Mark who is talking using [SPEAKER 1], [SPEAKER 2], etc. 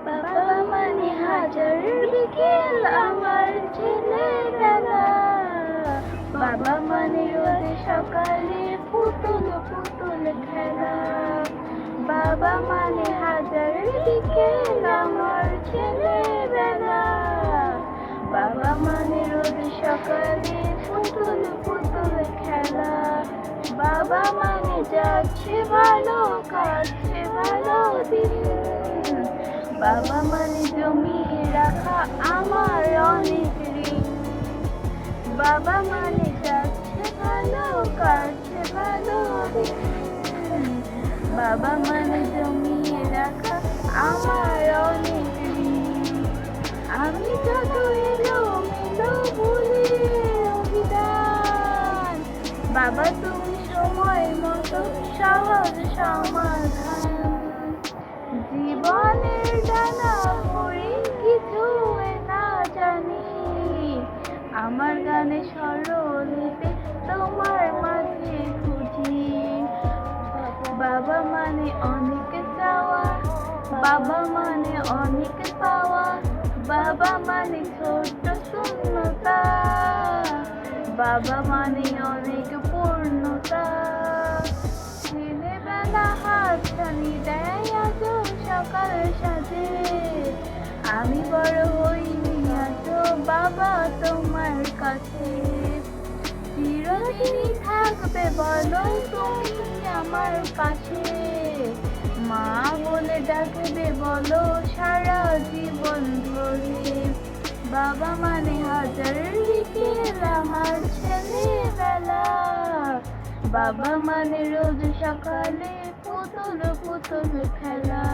[SPEAKER 1] বাবা মানে হাজার বিকেল আমার ছেলেবেলা। বাবা মানে রোজ সকালে পুতুল পুতুল খেলা। বাবা মানে হাজার বিকেল আমার ছেলেবেলা। বাবা মানে রোজ সকালে পুতুল পুতুল খেলা। বাবা মানে যাচ্ছে ভালো কাটছে ভালো দিন। বাবা মানে জমিয়ে রাখা আমার অনেক ঋণ। বাবা মানে যাচ্ছে ভালো কাটছে ভালো দিন। বাবা মানে জমিয়ে রাখা আমার অনেক ঋণ। আমি যত এলো মেলো ভুলে অভিধান। বাবা তুমি সময় মতো সহজ সমাধান। জীবনের ডানা পড়ে কিছু না জানি। আমার গানে স্বরলিপি তোমার মাঝে খুঁজি। বাবা মানে অনেক চাওয়া, বাবা মানে অনেক পাওয়া। বাবা মানে ছোট্ট শূন্যতা, বাবা মানে অনেক পূর্ণতা। ছেলেবেলা হাতছানি দেয় আজ সকাল সাজে। আমি বড় হইনি আজও বাবা তোমার কাছে। চিরদিনই থাকবে বলো তুমি আমার কাছে। মা বলে ডাকবে বলো সারা জীবন ধরে। বাবা মানে হাজার বিকেল আমার ছেলেবেলা। বাবা মানে রোজ সকালে পুতুল পুতুল খেলা।